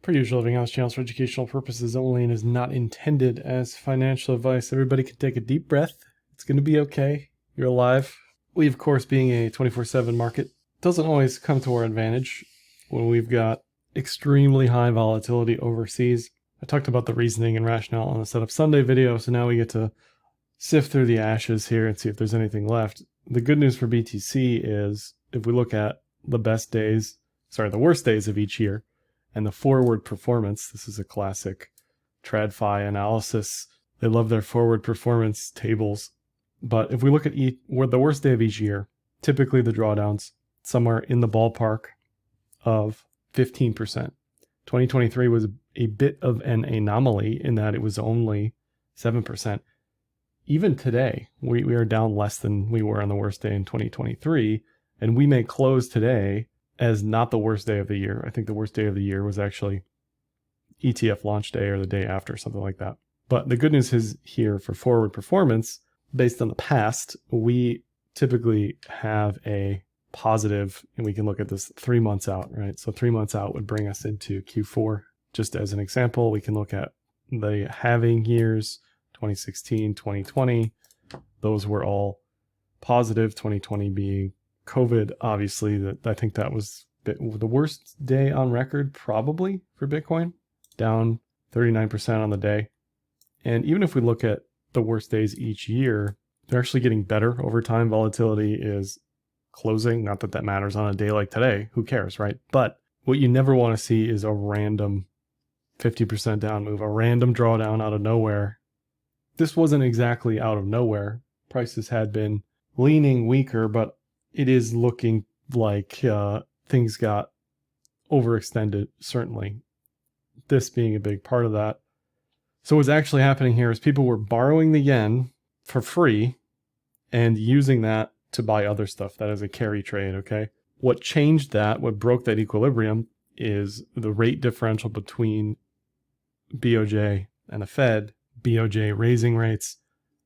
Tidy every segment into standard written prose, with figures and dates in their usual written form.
Per usual, Living House channels for educational purposes only and is not intended as financial advice. Everybody can take a deep breath. It's going to be okay. You're alive. We, of course, being a 24/7 market, doesn't always come to our advantage when we've got extremely high volatility overseas. I talked about the reasoning and rationale on the Setup Sunday video, so now we get to sift through the ashes here and see if there's anything left. The good news for BTC is if we look at the worst days of each year, and the forward performance, this is a classic TradFi analysis. They love their forward performance tables. But if we look at the worst day of each year, typically the drawdowns somewhere in the ballpark of 15%. 2023 was a bit of an anomaly in that it was only 7%. Even today, we are down less than we were on the worst day in 2023, and we may close today as not the worst day of the year. I think the worst day of the year was actually ETF launch day or the day after, something like that. But the good news is here for forward performance, based on the past, we typically have a positive, and we can look at this 3 months out, right? So 3 months out would bring us into Q4. Just as an example, we can look at the halving years, 2016, 2020. Those were all positive, 2020 being COVID, obviously. I think that was the worst day on record, probably, for Bitcoin, down 39% on the day. And even if we look at the worst days each year, they're actually getting better over time. Volatility is closing. Not that that matters on a day like today. Who cares, right? But what you never want to see is a random 50% down move, a random drawdown out of nowhere. This wasn't exactly out of nowhere. Prices had been leaning weaker, but it is looking like things got overextended, certainly. This being a big part of that. So what's actually happening here is people were borrowing the yen for free and using that to buy other stuff. That is a carry trade, okay? What changed that, what broke that equilibrium, is the rate differential between BOJ and the Fed. BOJ raising rates,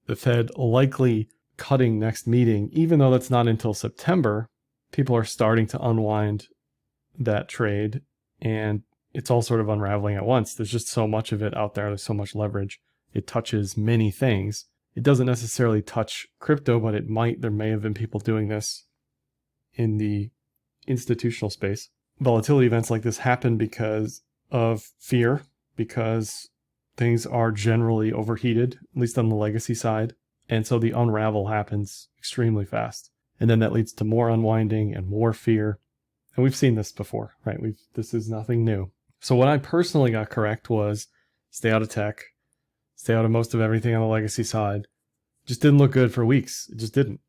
the Fed likely cutting next meeting, even though that's not until September. People are starting to unwind that trade, and it's all sort of unraveling at once. There's just so much of it out there. There's so much leverage. It touches many things. It doesn't necessarily touch crypto, but it might. There may have been people doing this in the institutional space. Volatility events like this happen because of fear, because things are generally overheated, at least on the legacy side. And so the unravel happens extremely fast. And then that leads to more unwinding and more fear. And we've seen this before, right? This is nothing new. So what I personally got correct was stay out of tech, stay out of most of everything on the legacy side. Just didn't look good for weeks. It just didn't.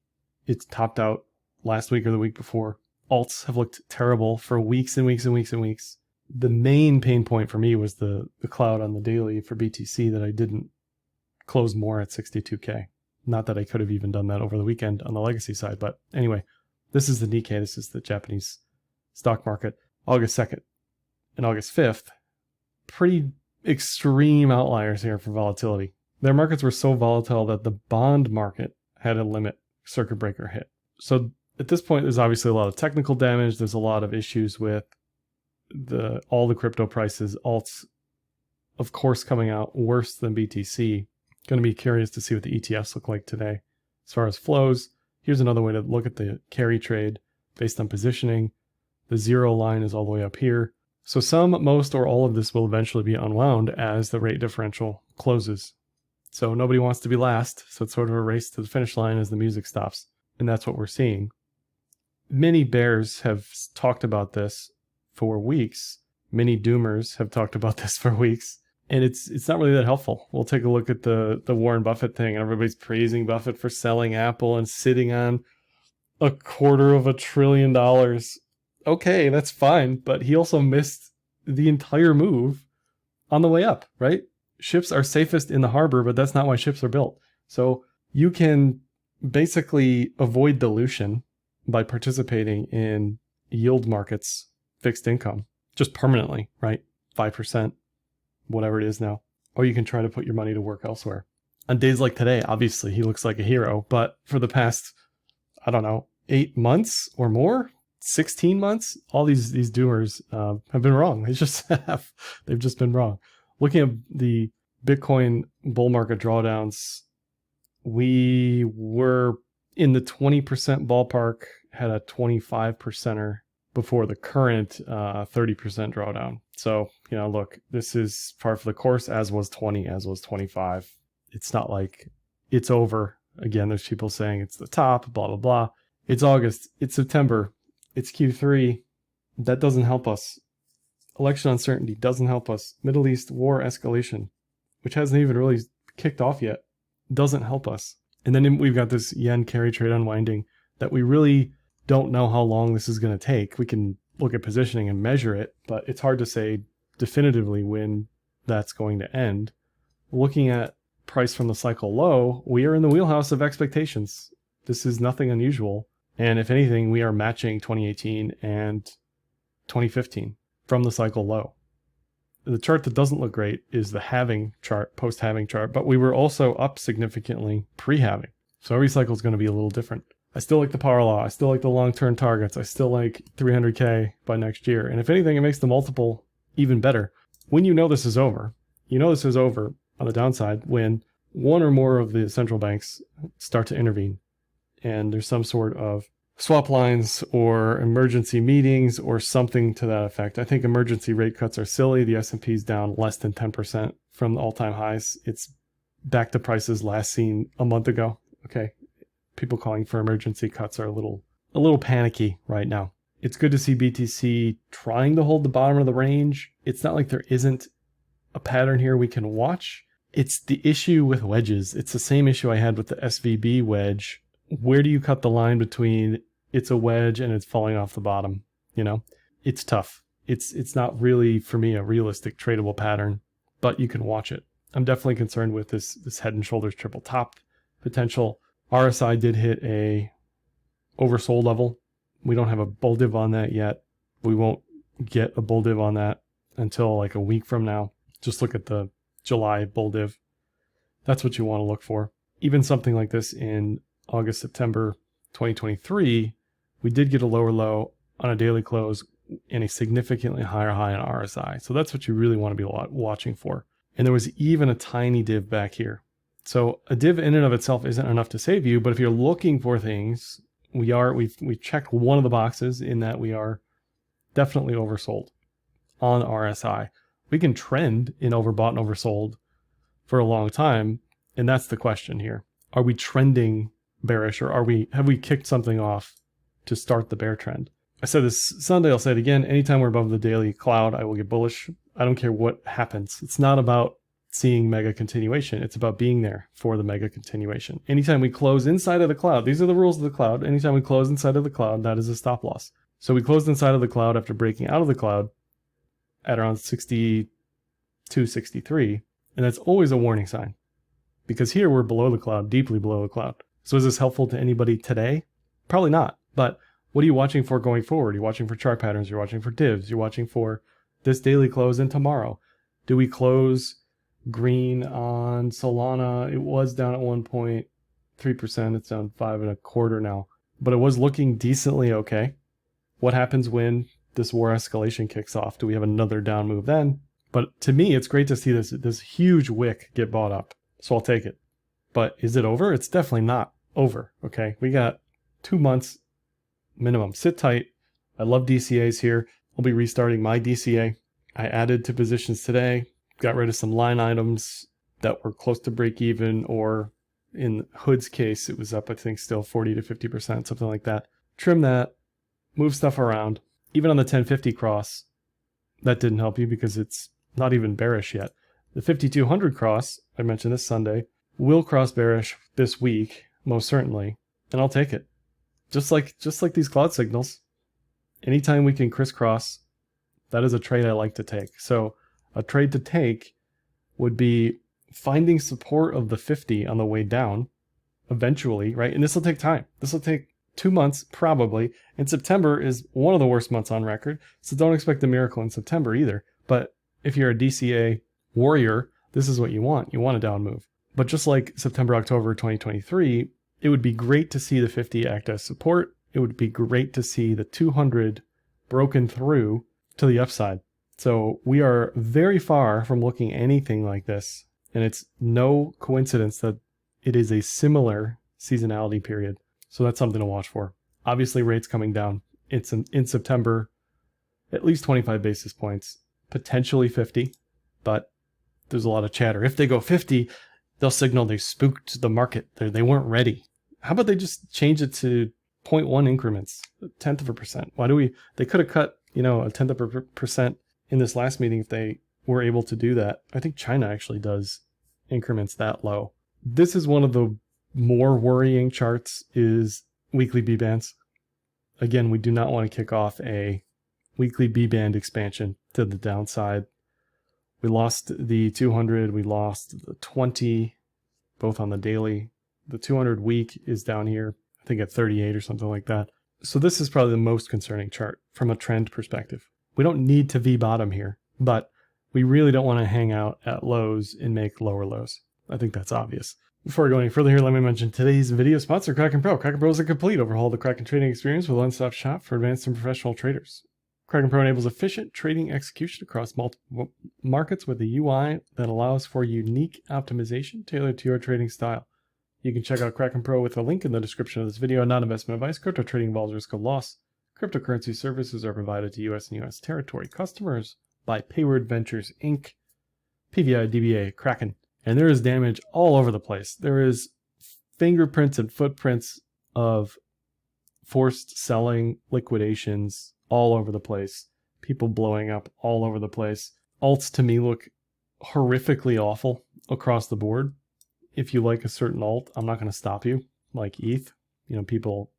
It's topped out last week or the week before. Alts have looked terrible for weeks and weeks and weeks and weeks. The main pain point for me was the cloud on the daily for BTC that I didn't close more at 62K. Not that I could have even done that over the weekend on the legacy side. But anyway, this is the Nikkei. This is the Japanese stock market. August 2nd and August 5th. Pretty extreme outliers here for volatility. Their markets were so volatile that the bond market had a limit circuit breaker hit. So at this point, there's obviously a lot of technical damage. There's a lot of issues with all the crypto prices. Alts, of course, coming out worse than BTC. Going to be curious to see what the ETFs look like today. As far as flows, here's another way to look at the carry trade based on positioning. The zero line is all the way up here. So some, most, or all of this will eventually be unwound as the rate differential closes. So nobody wants to be last. So it's sort of a race to the finish line as the music stops. And that's what we're seeing. Many bears have talked about this for weeks. Many doomers have talked about this for weeks. And it's not really that helpful. We'll take a look at the Warren Buffett thing. Everybody's praising Buffett for selling Apple and sitting on $250 billion. Okay, that's fine. But he also missed the entire move on the way up, right? Ships are safest in the harbor, but that's not why ships are built. So you can basically avoid dilution by participating in yield markets, fixed income, just permanently, right? 5%. Whatever it is now, or you can try to put your money to work elsewhere. On days like today, obviously he looks like a hero, but for the past, 8 months or more, 16 months, all these doers have been wrong. They've just been wrong. Looking at the Bitcoin bull market drawdowns, we were in the 20% ballpark, had a 25%er before the current 30% drawdown. So, look, this is par for the course, as was 20, as was 25. It's not like it's over. Again, there's people saying it's the top, blah, blah, blah. It's August, it's September, it's Q3. That doesn't help us. Election uncertainty doesn't help us. Middle East war escalation, which hasn't even really kicked off yet, doesn't help us. And then we've got this yen carry trade unwinding that we really don't know how long this is going to take. We can look at positioning and measure it, but it's hard to say definitively when that's going to end. Looking at price from the cycle low, we are in the wheelhouse of expectations. This is nothing unusual. And if anything, we are matching 2018 and 2015 from the cycle low. The chart that doesn't look great is the halving chart, post-halving chart, but we were also up significantly pre-halving. So every cycle is going to be a little different. I still like the power law. I still like the long-term targets. I still like 300K by next year. And if anything, it makes the multiple even better. When this is over, this is over on the downside when one or more of the central banks start to intervene and there's some sort of swap lines or emergency meetings or something to that effect. I think emergency rate cuts are silly. The S&P's down less than 10% from the all-time highs. It's back to prices last seen a month ago. Okay. People calling for emergency cuts are a little panicky right now. It's good to see BTC trying to hold the bottom of the range. It's not like there isn't a pattern here we can watch. It's the issue with wedges. It's the same issue I had with the SVB wedge. Where do you cut the line between it's a wedge and it's falling off the bottom? It's tough. It's not really, for me, a realistic tradable pattern, but you can watch it. I'm definitely concerned with this head and shoulders triple top potential. RSI did hit a oversold level. We don't have a bull div on that yet. We won't get a bull div on that until like a week from now. Just look at the July bull div. That's what you want to look for. Even something like this in August, September 2023, we did get a lower low on a daily close and a significantly higher high on RSI. So that's what you really want to be watching for. And there was even a tiny div back here. So a div in and of itself isn't enough to save you, but if you're looking for things, we've checked one of the boxes in that we are definitely oversold on RSI. We can trend in overbought and oversold for a long time, and that's the question here. Are we trending bearish, or have we kicked something off to start the bear trend? I said this Sunday, I'll say it again. Anytime we're above the daily cloud, I will get bullish. I don't care what happens. It's not about seeing mega continuation. It's about being there for the mega continuation. Anytime we close inside of the cloud, these are the rules of the cloud. Anytime we close inside of the cloud, that is a stop loss. So we closed inside of the cloud after breaking out of the cloud at around 62, 63. And that's always a warning sign, because here we're below the cloud, deeply below the cloud. So is this helpful to anybody today? Probably not. But what are you watching for going forward? You're watching for chart patterns. You're watching for divs. You're watching for this daily close and tomorrow. Do we close green on Solana? It was down at 1.3%. It's down 5.25% now, but it was looking decently okay. What happens when this war escalation kicks off? Do we have another down move then? But to me, it's great to see this huge wick get bought up. So I'll take it. But is it over? It's definitely not over. Okay. We got 2 months minimum. Sit tight. I love DCAs here. I'll be restarting my DCA. I added to positions today. Got rid of some line items that were close to break even, or in Hood's case, it was up, I think, still 40 to 50%, something like that. Trim that, move stuff around. Even on the 1050 cross, that didn't help you because it's not even bearish yet. The 5200 cross, I mentioned this Sunday, will cross bearish this week, most certainly, and I'll take it. Just like these cloud signals, anytime we can crisscross, that is a trade I like to take. So a trade to take would be finding support of the 50 on the way down eventually, right? And this will take time. This will take 2 months probably. And September is one of the worst months on record. So don't expect a miracle in September either. But if you're a DCA warrior, this is what you want. You want a down move. But just like September, October 2023, it would be great to see the 50 act as support it would be great to see the 200 broken through to the upside. So we are very far from looking anything like this. And it's no coincidence that it is a similar seasonality period. So that's something to watch for. Obviously, rates coming down. It's in September, at least 25 basis points, potentially 50, but there's a lot of chatter. If they go 50, they'll signal they spooked the market. They weren't ready. How about they just change it to 0.1 increments, a tenth of a percent? They could have cut, a tenth of a percent in this last meeting if they were able to do that. I think China actually does increments that low. This is one of the more worrying charts, is weekly B-bands. Again, we do not want to kick off a weekly B-band expansion to the downside. We lost the 200, we lost the 20, both on the daily. The 200 week is down here, I think at 38 or something like that. So this is probably the most concerning chart from a trend perspective. We don't need to V-bottom here, but we really don't want to hang out at lows and make lower lows. I think that's obvious. Before we go any further here, let me mention today's video sponsor, Kraken Pro. Kraken Pro is a complete overhaul of the Kraken trading experience with a one-stop shop for advanced and professional traders. Kraken Pro enables efficient trading execution across multiple markets with a UI that allows for unique optimization tailored to your trading style. You can check out Kraken Pro with a link in the description of this video. Not investment advice. Crypto trading involves risk of loss. Cryptocurrency services are provided to U.S. and U.S. territory customers by Payward Ventures, Inc., PVI, DBA, Kraken. And there is damage all over the place. There is fingerprints and footprints of forced selling, liquidations all over the place. People blowing up all over the place. Alts to me look horrifically awful across the board. If you like a certain alt, I'm not going to stop you, like ETH. People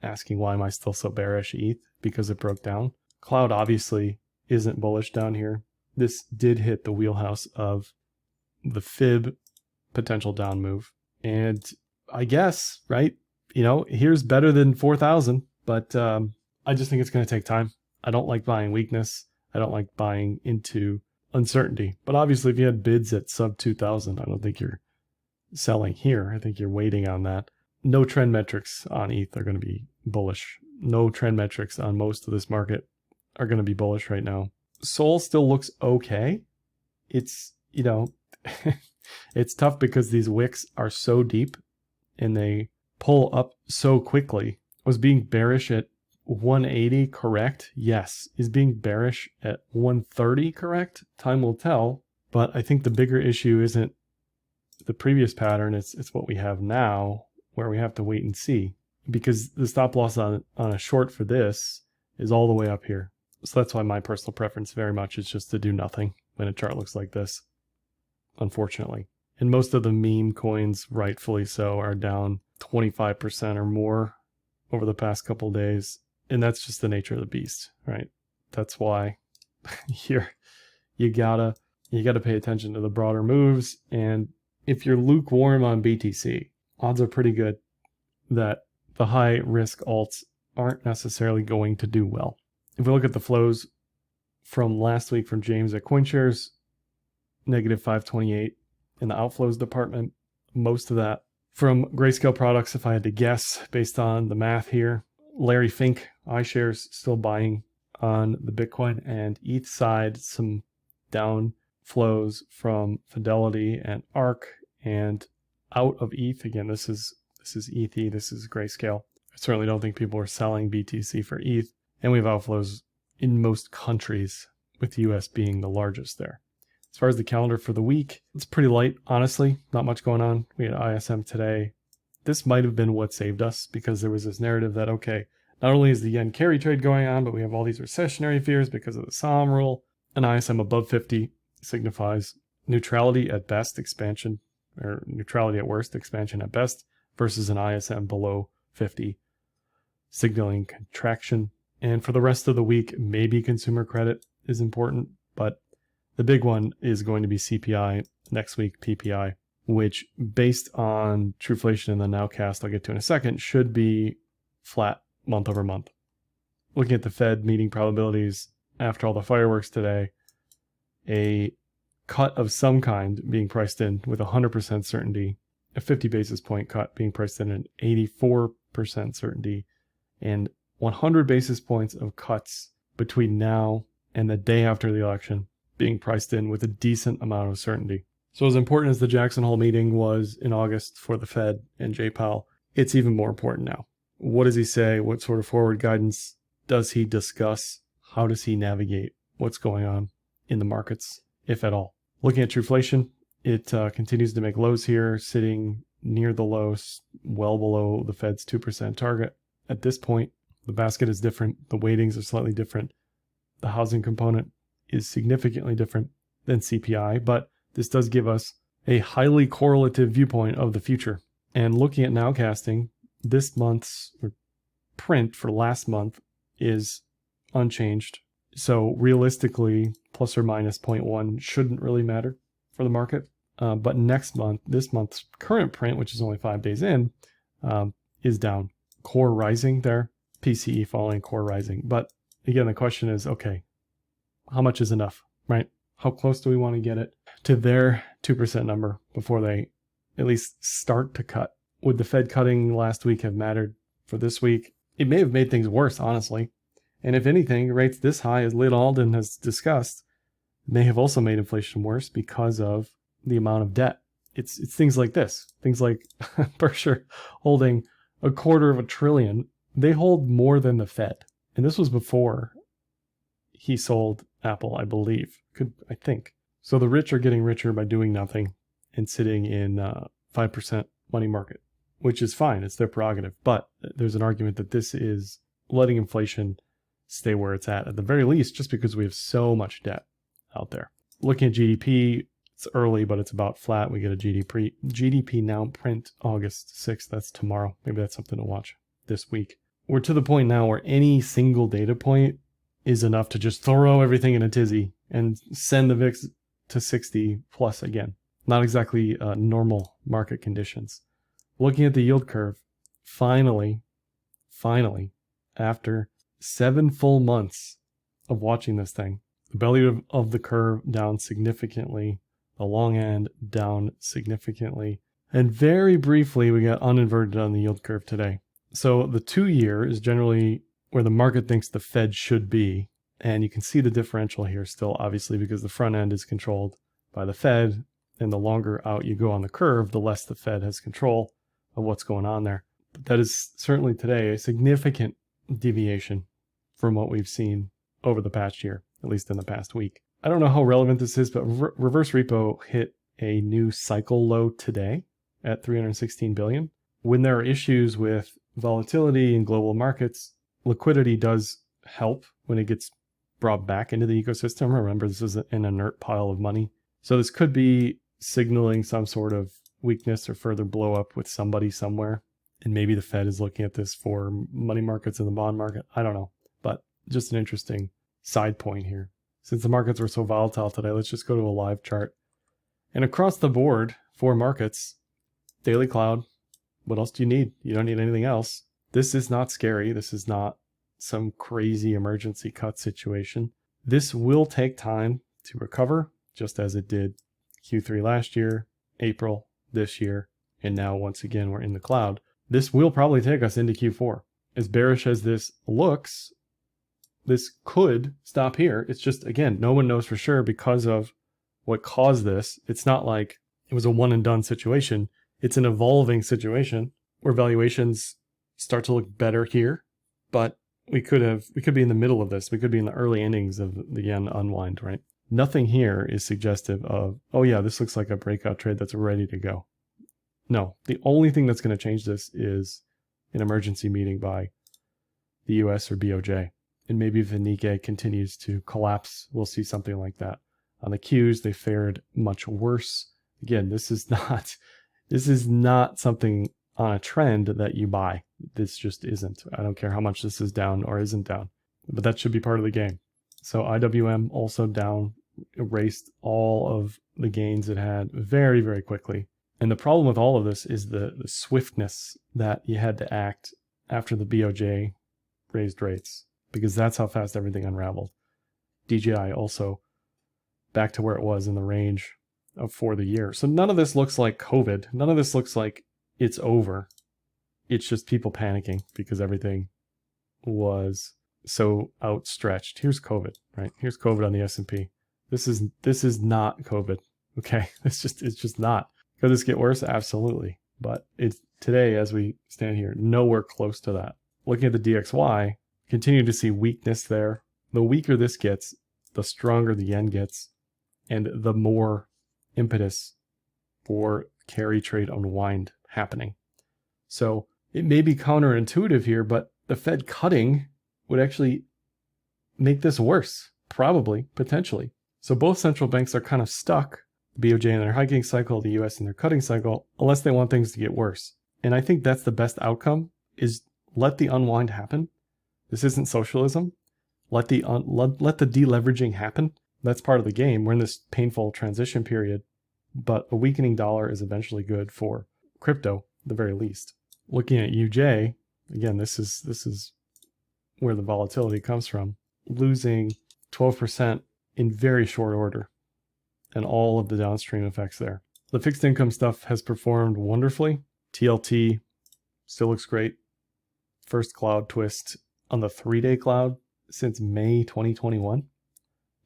asking why am I still so bearish ETH because it broke down. Cloud obviously isn't bullish down here. This did hit the wheelhouse of the fib potential down move. And I guess, right, here's better than 4,000, but I just think it's going to take time. I don't like buying weakness. I don't like buying into uncertainty. But obviously, if you had bids at sub 2,000, I don't think you're selling here. I think you're waiting on that. No trend metrics on ETH are going to be bullish. No trend metrics on most of this market are going to be bullish right now. Sol still looks okay. It's, it's tough because these wicks are so deep and they pull up so quickly. Was being bearish at 180 correct? Yes. Is being bearish at 130 correct? Time will tell. But I think the bigger issue isn't the previous pattern, it's what we have now, where we have to wait and see. Because the stop loss on a short for this is all the way up here. So that's why my personal preference very much is just to do nothing when a chart looks like this, unfortunately. And most of the meme coins, rightfully so, are down 25% or more over the past couple of days. And that's just the nature of the beast, right? That's why you gotta pay attention to the broader moves. And if you're lukewarm on BTC, odds are pretty good that the high risk alts aren't necessarily going to do well. If we look at the flows from last week from James at CoinShares, negative 528 in the outflows department. Most of that from Grayscale products, if I had to guess based on the math here. Larry Fink, iShares, still buying on the Bitcoin and ETH side, some down flows from Fidelity and ARK, and out of ETH. Again, this is ETH, this is Grayscale. I certainly don't think people are selling BTC for ETH, and we have outflows in most countries, with the US being the largest there. As far as the calendar for the week, it's pretty light, honestly. Not much going on. We had ISM today. This might have been what saved us, because there was this narrative that, okay, not only is the yen carry trade going on, but we have all these recessionary fears because of the SOM rule. An ISM above 50 signifies neutrality at best, expansion, or neutrality at worst, expansion at best, versus an ISM below 50, signaling contraction. And for the rest of the week, maybe consumer credit is important, but the big one is going to be CPI, next week PPI, which based on Trueflation and the Nowcast I'll get to in a second, should be flat month over month. Looking at the Fed meeting probabilities after all the fireworks today, a cut of some kind being priced in with 100% certainty, a 50 basis point cut being priced in at 84% certainty, and 100 basis points of cuts between now and the day after the election being priced in with a decent amount of certainty. So as important as the Jackson Hole meeting was in August for the Fed and Jay Powell, it's even more important now. What does he say? What sort of forward guidance does he discuss? How does he navigate what's going on in the markets, if at all? Looking at Truflation, it continues to make lows here, sitting near the lows, well below the Fed's 2% target. At this point, the basket is different. The weightings are slightly different. The housing component is significantly different than CPI, but this does give us a highly correlative viewpoint of the future. And looking at nowcasting, this month's print for last month is unchanged. So realistically, plus or minus 0.1 shouldn't really matter for the market. But next month, this month's current print, which is only 5 days in, is down. Core rising there, PCE falling, core rising. But again, the question is, okay, how much is enough, right? How close do we want to get it to their 2% number before they at least start to cut? Would the Fed cutting last week have mattered for this week? It may have made things worse, honestly. And if anything, rates this high, as Lynn Alden has discussed, may have also made inflation worse because of the amount of debt. It's things like this. Things like Berkshire holding $250 billion. They hold more than the Fed. And this was before he sold Apple, I believe. I think. So the rich are getting richer by doing nothing and sitting in 5% money market, which is fine. It's their prerogative. But there's an argument that this is letting inflation stay where it's at the very least, just because we have so much debt out there. Looking at GDP, it's early, but it's about flat. We get a GDP now print August 6th. That's tomorrow. Maybe that's something to watch this week. We're to the point now where any single data point is enough to just throw everything in a tizzy and send the VIX to 60 plus again. Not exactly normal market conditions. Looking at the yield curve, finally, after 7 full months of watching this thing, the belly of the curve down significantly, the long end down significantly, and very briefly we got uninverted on the yield curve today. So the 2-year is generally where the market thinks the Fed should be. And you can see the differential here still, obviously, because the front end is controlled by the Fed. And the longer out you go on the curve, the less the Fed has control of what's going on there. But that is certainly today a significant deviation from what we've seen over the past year, at least in the past week. I don't know how relevant this is, but reverse repo hit a new cycle low today at 316 billion. When there are issues with volatility in global markets, liquidity does help when it gets brought back into the ecosystem. Remember, this is an inert pile of money. So this could be signaling some sort of weakness or further blow up with somebody somewhere. And maybe the Fed is looking at this for money markets and the bond market. I don't know, but just an interesting side point here. Since the markets were so volatile today, let's just go to a live chart. And across the board for markets, daily cloud, what else do you need? You don't need anything else. This is not scary. This is not some crazy emergency cut situation. This will take time to recover, just as it did Q3 last year, April this year, and now once again we're in the cloud. This will probably take us into Q4. As bearish as this looks, this could stop here. It's just, again, no one knows for sure because of what caused this. It's not like it was a one and done situation. It's an evolving situation where valuations start to look better here, but we could be in the middle of this. We could be in the early innings of the yen unwind, right? Nothing here is suggestive of, oh yeah, this looks like a breakout trade that's ready to go. No, the only thing that's going to change this is an emergency meeting by the US or BOJ. And maybe if the Nikkei continues to collapse, we'll see something like that. On the Qs, they fared much worse. Again, this is not something on a trend that you buy. This just isn't. I don't care how much this is down or isn't down, but that should be part of the game. So IWM also down, erased all of the gains it had very, very quickly. And the problem with all of this is the swiftness that you had to act after the BOJ raised rates, because that's how fast everything unraveled. DJI also back to where it was in the range of for the year. So none of this looks like COVID. None of this looks like it's over. It's just people panicking because everything was so outstretched. Here's COVID, right? Here's COVID on the S&P. This is not COVID. Okay, it's just not. Could this get worse? Absolutely. But it's today, as we stand here, nowhere close to that. Looking at the DXY, continue to see weakness there. The weaker this gets, the stronger the yen gets, and the more impetus for carry trade unwind happening. So it may be counterintuitive here, but the Fed cutting would actually make this worse, probably, potentially. So both central banks are kind of stuck, the BOJ in their hiking cycle, the US in their cutting cycle, unless they want things to get worse. And I think that's the best outcome, is let the unwind happen. This isn't socialism. Let the deleveraging happen. That's part of the game. We're in this painful transition period, but a weakening dollar is eventually good for crypto, at the very least. Looking at UJ, again, this is where the volatility comes from. Losing 12% in very short order, and all of the downstream effects there. The fixed income stuff has performed wonderfully. TLT still looks great. First cloud twist on the 3-day cloud since May 2021.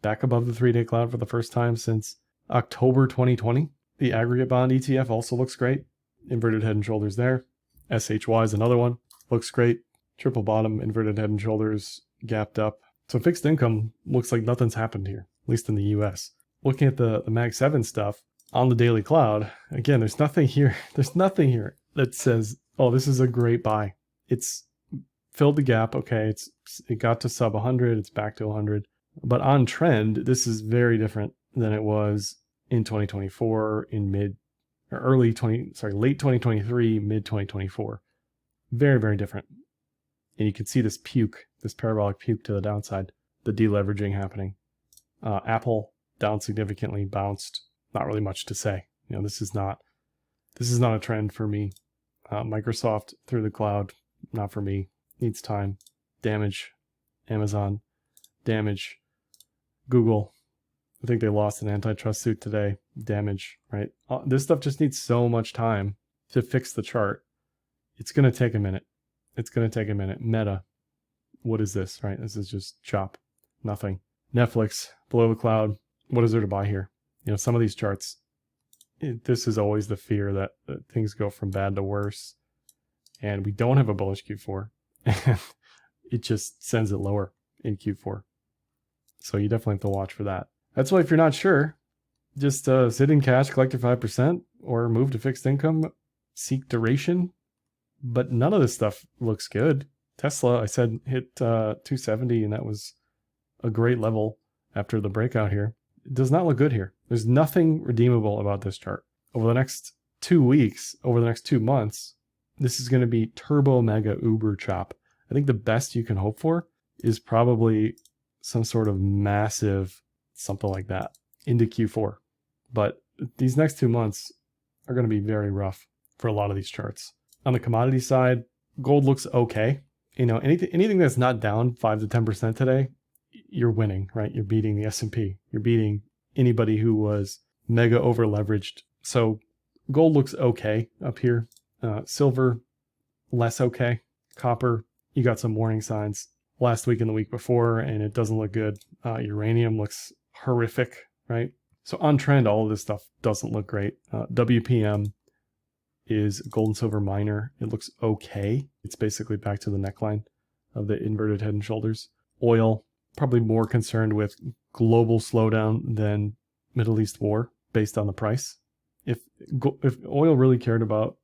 Back above the 3-day cloud for the first time since October 2020. The aggregate bond ETF also looks great. Inverted head and shoulders there. SHY is another one. Looks great. Triple bottom, inverted head and shoulders, gapped up. So fixed income looks like nothing's happened here, at least in the US. Looking at the Mag 7 stuff on the daily cloud, again, there's nothing here. There's nothing here that says, oh, this is a great buy. It's filled the gap. Okay, it got to sub 100. It's back to 100. But on trend, this is very different than it was in 2024, late 2023, mid 2024. Very, very different. And you can see this parabolic puke to the downside, the deleveraging happening. Apple down significantly, bounced. Not really much to say. You know, this is not a trend for me. Microsoft through the cloud, not for me. Needs time. Damage. Amazon. Damage. Google. I think they lost an antitrust suit today. Damage, right? This stuff just needs so much time to fix the chart. It's going to take a minute. Meta. What is this, right? This is just chop. Nothing. Netflix, below the cloud. What is there to buy here? You know, some of these charts, this is always the fear that things go from bad to worse. And we don't have a bullish Q4. And it just sends it lower in Q4. So you definitely have to watch for that. That's why if you're not sure, just sit in cash, collect your 5%, or move to fixed income, seek duration. But none of this stuff looks good. Tesla, I said, hit 270, and that was a great level after the breakout here. It does not look good here. There's nothing redeemable about this chart. Over the next 2 weeks, over the next 2 months, this is going to be turbo mega uber chop. I think the best you can hope for is probably some sort of massive something like that into Q4. But these next 2 months are going to be very rough for a lot of these charts. On the commodity side, gold looks okay. You know, anything that's not down 5 to 10% today, you're winning, right? You're beating the S&P. You're beating anybody who was mega over leveraged. So gold looks okay up here. Silver, less okay. Copper, you got some warning signs last week and the week before, and it doesn't look good. Uranium looks horrific, right? So on trend, all of this stuff doesn't look great. WPM is gold and silver minor. It looks okay. It's basically back to the neckline of the inverted head and shoulders. Oil, probably more concerned with global slowdown than Middle East war based on the price. If oil really cared about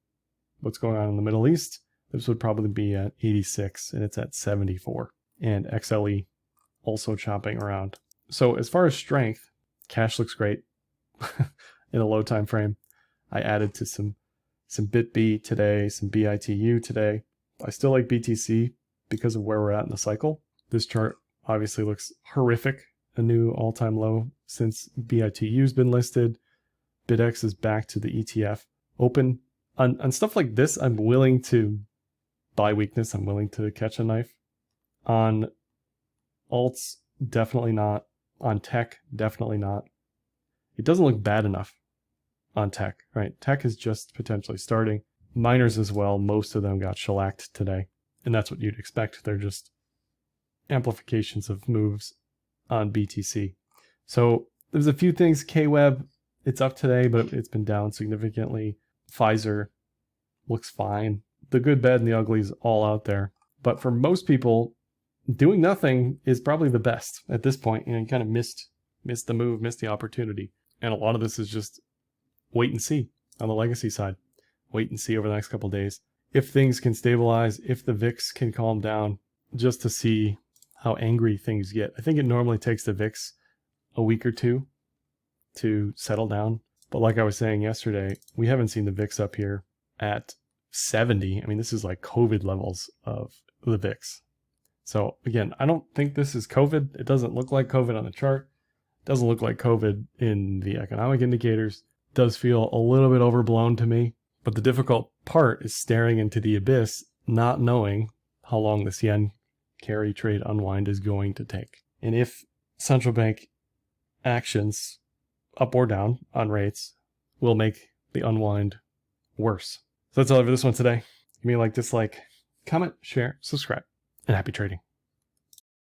what's going on in the Middle East, this would probably be at 86 and it's at 74. And XLE also chopping around. So as far as strength, cash looks great in a low time frame. I added to some BitB today, some BITU today. I still like BTC because of where we're at in the cycle. This chart obviously looks horrific. A new all-time low since BITU's been listed. BitX is back to the ETF open. On stuff like this, I'm willing to buy weakness. I'm willing to catch a knife. On alts, definitely not. On tech, definitely not. It doesn't look bad enough on tech, right? Tech is just potentially starting. Miners as well, most of them got shellacked today. And that's what you'd expect. They're just amplifications of moves on BTC. So there's a few things. KWeb, it's up today, but it's been down significantly. Pfizer looks fine. The good, bad, and the ugly is all out there. But for most people, doing nothing is probably the best at this point. You kind of missed the move, missed the opportunity. And a lot of this is just wait and see on the legacy side. Wait and see over the next couple of days. If things can stabilize, if the VIX can calm down, just to see how angry things get. I think it normally takes the VIX a week or two to settle down. But like I was saying yesterday, we haven't seen the VIX up here at 70. I mean, this is like COVID levels of the VIX. So again, I don't think this is COVID. It doesn't look like COVID on the chart. It doesn't look like COVID in the economic indicators. It does feel a little bit overblown to me. But the difficult part is staring into the abyss, not knowing how long this yen carry trade unwind is going to take. And if central bank actions, up or down on rates, will make the unwind worse. So that's all for this one today. Give me a like, dislike, comment, share, subscribe, and happy trading.